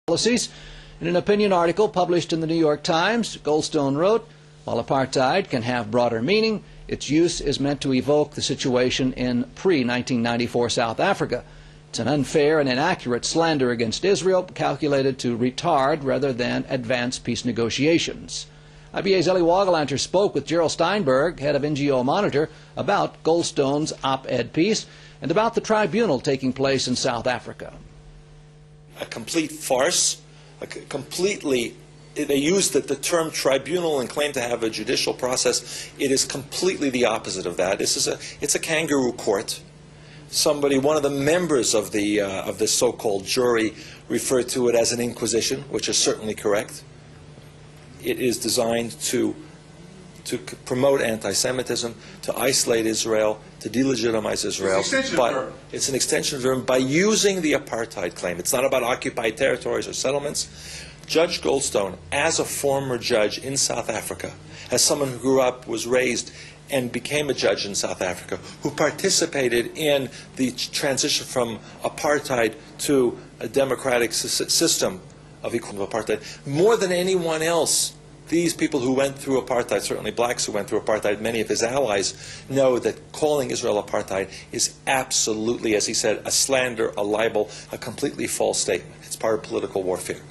policies. In an opinion article published in the New York Times, Goldstone wrote, "While apartheid can have broader meaning, its use is meant to evoke the situation in pre-1994 South Africa. It's an unfair and inaccurate slander against Israel, calculated to retard rather than advance peace negotiations." IBA's Ellie Wagalanter spoke with Gerald Steinberg, head of NGO Monitor, about Goldstone's op-ed piece and about the tribunal taking place in South Africa. A complete farce, they used the term tribunal and claim to have a judicial process. It is completely the opposite of that. It's a kangaroo court. One of the members of the so-called jury referred to it as an inquisition, which is certainly correct. It is designed to promote anti-Semitism, to isolate Israel, to delegitimize Israel. But it's an extension of the term by using the apartheid claim. It's not about occupied territories or settlements. Judge Goldstone, as a former judge in South Africa, as someone who grew up, was raised, and became a judge in South Africa, who participated in the transition from apartheid to a democratic system of equal apartheid, more than anyone else, these people who went through apartheid, certainly blacks who went through apartheid, many of his allies, know that calling Israel apartheid is absolutely, as he said, a slander, a libel, a completely false statement. It's part of political warfare.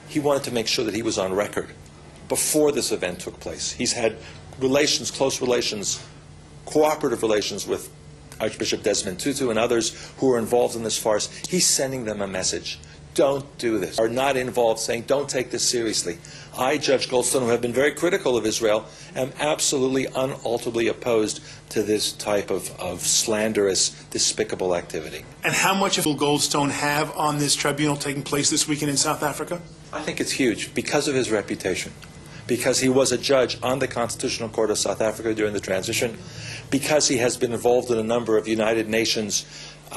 He wanted to make sure that he was on record before this event took place. He's had relations, close relations, cooperative relations with Archbishop Desmond Tutu and others who are involved in this farce. He's sending them a message. Don't do this. Are not involved, saying don't take this seriously. I, Judge Goldstone, who have been very critical of Israel, am absolutely unalterably opposed to this type of slanderous, despicable activity. And how much will Goldstone have on this tribunal taking place this weekend in South Africa? I think it's huge because of his reputation, because he was a judge on the Constitutional Court of South Africa during the transition, because he has been involved in a number of United Nations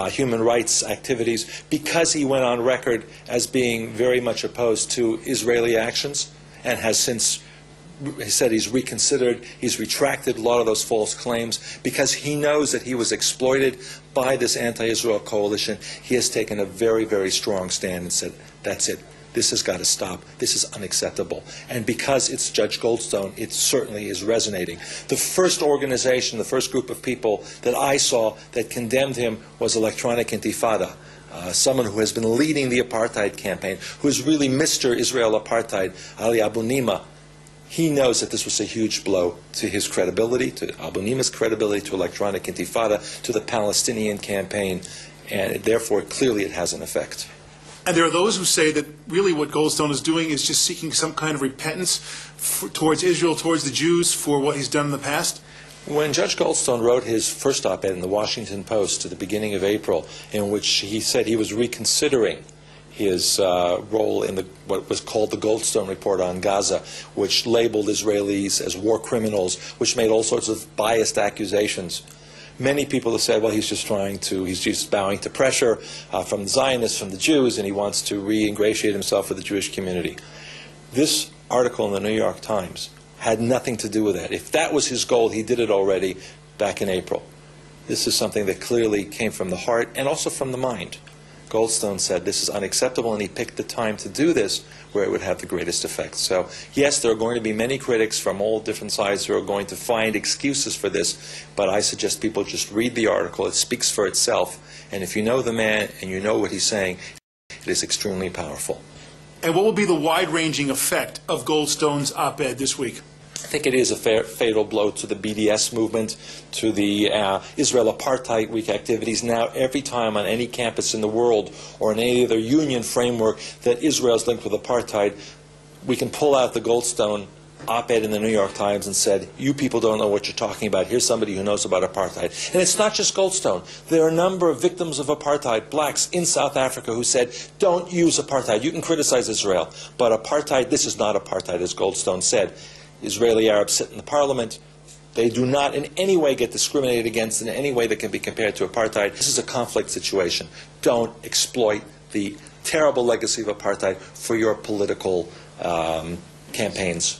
human rights activities, because he went on record as being very much opposed to Israeli actions and has since said he's reconsidered, he's retracted a lot of those false claims, because he knows that he was exploited by this anti-Israel coalition. He has taken a very, very strong stand and said, that's it. This has got to stop. This is unacceptable. And because it's Judge Goldstone, it certainly is resonating. The first organization, the first group of people that I saw that condemned him was Electronic Intifada, someone who has been leading the apartheid campaign, who is really Mr. Israel Apartheid, Ali Abu Nima. He knows that this was a huge blow to his credibility, to Abu Nima's credibility, to Electronic Intifada, to the Palestinian campaign, and therefore clearly it has an effect. And there are those who say that really what Goldstone is doing is just seeking some kind of repentance towards Israel, towards the Jews, for what he's done in the past. When Judge Goldstone wrote his first op-ed in the Washington Post at the beginning of April, in which he said he was reconsidering his role in what was called the Goldstone Report on Gaza, which labeled Israelis as war criminals, which made all sorts of biased accusations, many people have said, well, he's just bowing to pressure from the Zionists, from the Jews, and he wants to re-ingratiate himself with the Jewish community. This article in the New York Times had nothing to do with that. If that was his goal, he did it already back in April. This is something that clearly came from the heart and also from the mind. Goldstone said this is unacceptable, and he picked the time to do this where it would have the greatest effect. So, yes, there are going to be many critics from all different sides who are going to find excuses for this, but I suggest people just read the article. It speaks for itself, and if you know the man and you know what he's saying, it is extremely powerful. And what will be the wide-ranging effect of Goldstone's op-ed this week? I think it is a fatal blow to the BDS movement, to the Israel Apartheid Week activities. Now, every time on any campus in the world or in any other union framework that Israel is linked with apartheid, we can pull out the Goldstone op-ed in the New York Times and said, you people don't know what you're talking about. Here's somebody who knows about apartheid. And it's not just Goldstone. There are a number of victims of apartheid, blacks in South Africa, who said, don't use apartheid. You can criticize Israel, but apartheid, this is not apartheid, as Goldstone said. Israeli Arabs sit in the parliament. They do not in any way get discriminated against in any way that can be compared to apartheid. This is a conflict situation. Don't exploit the terrible legacy of apartheid for your political campaigns.